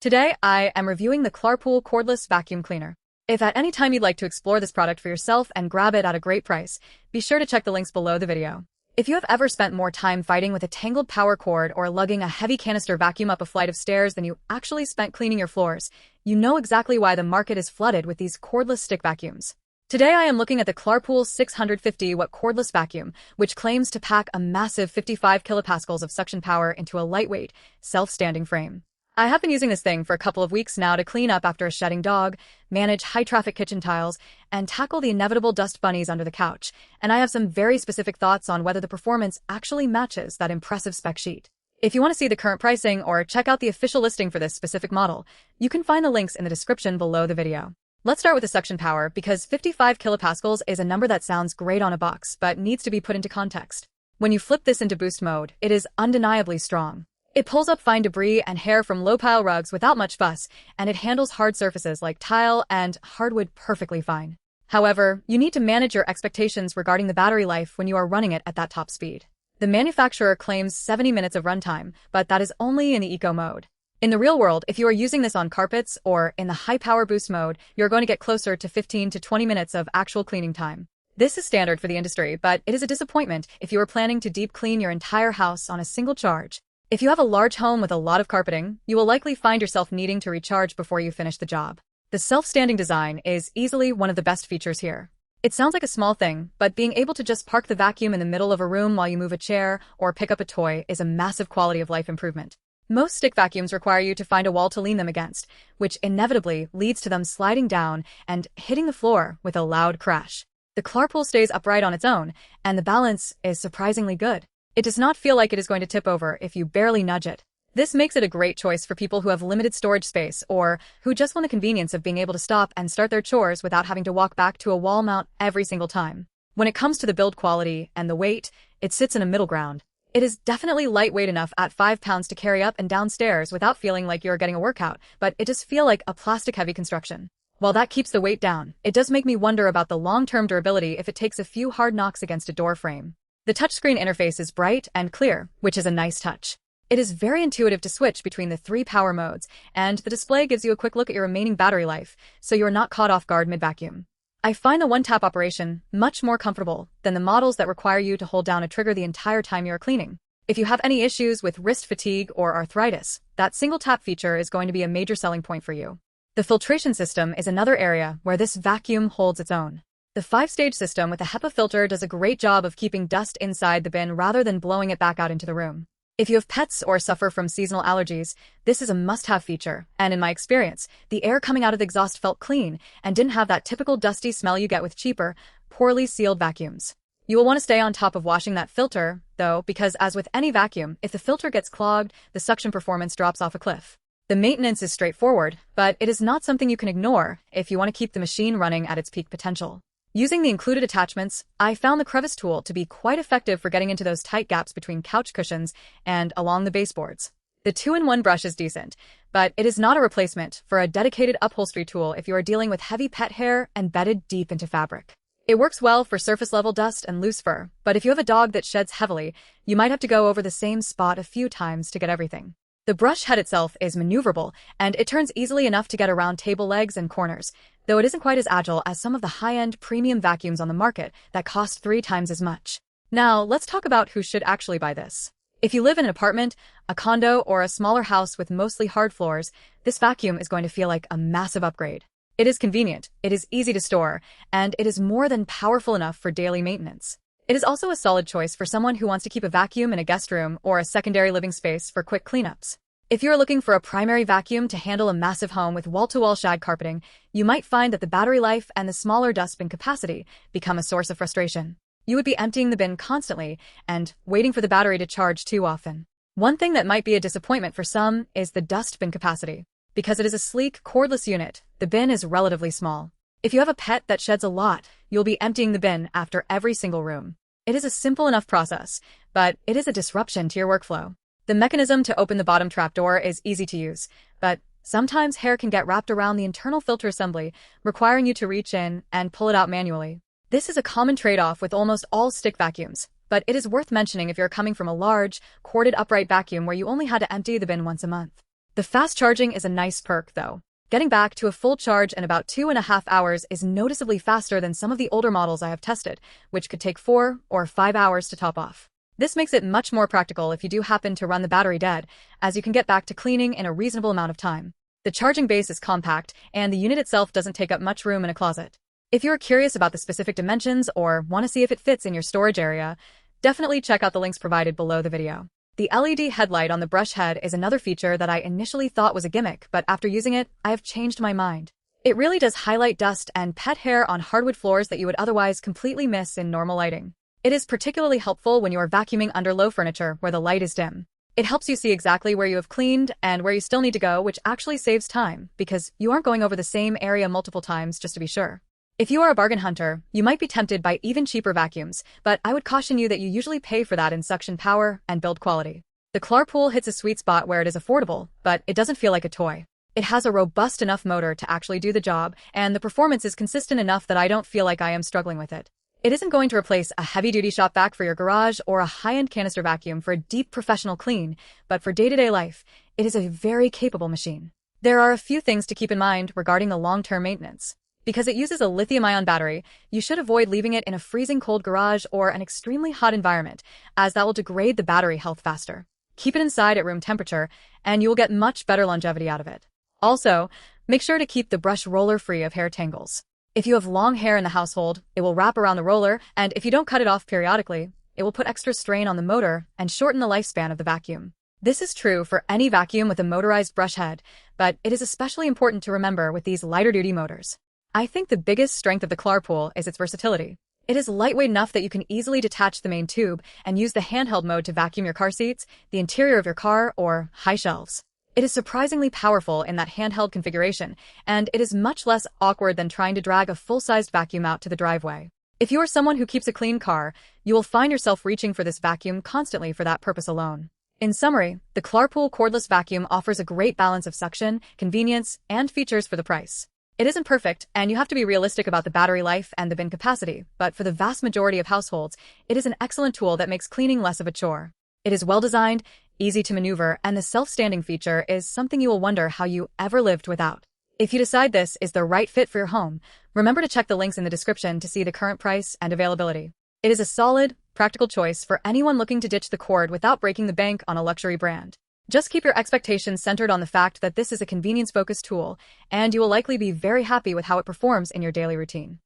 Today, I am reviewing the Klarpul Cordless Vacuum Cleaner. If at any time you'd like to explore this product for yourself and grab it at a great price, be sure to check the links below the video. If you have ever spent more time fighting with a tangled power cord or lugging a heavy canister vacuum up a flight of stairs than you actually spent cleaning your floors, you know exactly why the market is flooded with these cordless stick vacuums. Today I am looking at the Klarpul 650-watt cordless vacuum, which claims to pack a massive 55 kilopascals of suction power into a lightweight, self-standing frame. I have been using this thing for a couple of weeks now to clean up after a shedding dog, manage high-traffic kitchen tiles, and tackle the inevitable dust bunnies under the couch, and I have some very specific thoughts on whether the performance actually matches that impressive spec sheet. If you want to see the current pricing or check out the official listing for this specific model, you can find the links in the description below the video. Let's start with the suction power because 55 kilopascals is a number that sounds great on a box but needs to be put into context. When you flip this into boost mode, it is undeniably strong. It pulls up fine debris and hair from low-pile rugs without much fuss, and it handles hard surfaces like tile and hardwood perfectly fine. However, you need to manage your expectations regarding the battery life when you are running it at that top speed. The manufacturer claims 70 minutes of runtime, but that is only in the eco mode. In the real world, if you are using this on carpets or in the high-power boost mode, you're going to get closer to 15 to 20 minutes of actual cleaning time. This is standard for the industry, but it is a disappointment if you are planning to deep clean your entire house on a single charge. If you have a large home with a lot of carpeting, you will likely find yourself needing to recharge before you finish the job. The self-standing design is easily one of the best features here. It sounds like a small thing, but being able to just park the vacuum in the middle of a room while you move a chair or pick up a toy is a massive quality of life improvement. Most stick vacuums require you to find a wall to lean them against, which inevitably leads to them sliding down and hitting the floor with a loud crash. The Klarpul stays upright on its own, and the balance is surprisingly good. It does not feel like it is going to tip over if you barely nudge it. This makes it a great choice for people who have limited storage space or who just want the convenience of being able to stop and start their chores without having to walk back to a wall mount every single time. When it comes to the build quality and the weight, it sits in a middle ground. It is definitely lightweight enough at 5 pounds to carry up and down stairs without feeling like you're getting a workout, but it does feel like a plastic-heavy construction. While that keeps the weight down, it does make me wonder about the long-term durability if it takes a few hard knocks against a door frame. The touchscreen interface is bright and clear, which is a nice touch. It is very intuitive to switch between the 3 power modes, and the display gives you a quick look at your remaining battery life, so you're not caught off guard mid-vacuum. I find the one-tap operation much more comfortable than the models that require you to hold down a trigger the entire time you're cleaning. If you have any issues with wrist fatigue or arthritis, that single-tap feature is going to be a major selling point for you. The filtration system is another area where this vacuum holds its own. The 5-stage system with a HEPA filter does a great job of keeping dust inside the bin rather than blowing it back out into the room. If you have pets or suffer from seasonal allergies, this is a must-have feature, and in my experience, the air coming out of the exhaust felt clean and didn't have that typical dusty smell you get with cheaper, poorly sealed vacuums. You will want to stay on top of washing that filter, though, because as with any vacuum, if the filter gets clogged, the suction performance drops off a cliff. The maintenance is straightforward, but it is not something you can ignore if you want to keep the machine running at its peak potential. Using the included attachments, I found the crevice tool to be quite effective for getting into those tight gaps between couch cushions and along the baseboards. The 2-in-1 brush is decent, but it is not a replacement for a dedicated upholstery tool if you are dealing with heavy pet hair embedded deep into fabric. It works well for surface-level dust and loose fur, but if you have a dog that sheds heavily, you might have to go over the same spot a few times to get everything. The brush head itself is maneuverable, and it turns easily enough to get around table legs and corners, though it isn't quite as agile as some of the high-end premium vacuums on the market that cost 3 times as much. Now, let's talk about who should actually buy this. If you live in an apartment, a condo, or a smaller house with mostly hard floors, this vacuum is going to feel like a massive upgrade. It is convenient, it is easy to store, and it is more than powerful enough for daily maintenance. It is also a solid choice for someone who wants to keep a vacuum in a guest room or a secondary living space for quick cleanups. If you're looking for a primary vacuum to handle a massive home with wall-to-wall shag carpeting, you might find that the battery life and the smaller dust bin capacity become a source of frustration. You would be emptying the bin constantly and waiting for the battery to charge too often. One thing that might be a disappointment for some is the dust bin capacity. Because it is a sleek, cordless unit, the bin is relatively small. If you have a pet that sheds a lot, you'll be emptying the bin after every single room. It is a simple enough process, but it is a disruption to your workflow. The mechanism to open the bottom trapdoor is easy to use, but sometimes hair can get wrapped around the internal filter assembly, requiring you to reach in and pull it out manually. This is a common trade-off with almost all stick vacuums, but it is worth mentioning if you're coming from a large, corded upright vacuum where you only had to empty the bin once a month. The The fast charging is a nice perk, though. Getting back to a full charge in about 2.5 hours is noticeably faster than some of the older models I have tested, which could take 4 or 5 hours to top off. This makes it much more practical if you do happen to run the battery dead, as you can get back to cleaning in a reasonable amount of time. The charging base is compact, and the unit itself doesn't take up much room in a closet. If you're curious about the specific dimensions or want to see if it fits in your storage area, definitely check out the links provided below the video. The LED headlight on the brush head is another feature that I initially thought was a gimmick, but after using it, I have changed my mind. It really does highlight dust and pet hair on hardwood floors that you would otherwise completely miss in normal lighting. It is particularly helpful when you are vacuuming under low furniture where the light is dim. It helps you see exactly where you have cleaned and where you still need to go, which actually saves time, because you aren't going over the same area multiple times just to be sure. If you are a bargain hunter, you might be tempted by even cheaper vacuums, but I would caution you that you usually pay for that in suction power and build quality. The Klarpul hits a sweet spot where it is affordable, but it doesn't feel like a toy. It has a robust enough motor to actually do the job, and the performance is consistent enough that I don't feel like I am struggling with it. It isn't going to replace a heavy-duty shop vac for your garage or a high-end canister vacuum for a deep professional clean, but for day-to-day life, it is a very capable machine. There are a few things to keep in mind regarding the long-term maintenance. Because it uses a lithium-ion battery, you should avoid leaving it in a freezing cold garage or an extremely hot environment, as that will degrade the battery health faster. Keep it inside at room temperature, and you will get much better longevity out of it. Also, make sure to keep the brush roller free of hair tangles. If you have long hair in the household, it will wrap around the roller, and if you don't cut it off periodically, it will put extra strain on the motor and shorten the lifespan of the vacuum. This is true for any vacuum with a motorized brush head, but it is especially important to remember with these lighter-duty motors. I think the biggest strength of the Klarpul is its versatility. It is lightweight enough that you can easily detach the main tube and use the handheld mode to vacuum your car seats, the interior of your car, or high shelves. It is surprisingly powerful in that handheld configuration, and it is much less awkward than trying to drag a full-sized vacuum out to the driveway. If you are someone who keeps a clean car, you will find yourself reaching for this vacuum constantly for that purpose alone. In summary, the Klarpul cordless vacuum offers a great balance of suction, convenience, and features for the price. It isn't perfect, and you have to be realistic about the battery life and the bin capacity, but for the vast majority of households, it is an excellent tool that makes cleaning less of a chore. It is well-designed, easy to maneuver, and the self-standing feature is something you will wonder how you ever lived without. If you decide this is the right fit for your home, remember to check the links in the description to see the current price and availability. It is a solid, practical choice for anyone looking to ditch the cord without breaking the bank on a luxury brand. Just keep your expectations centered on the fact that this is a convenience-focused tool, and you will likely be very happy with how it performs in your daily routine.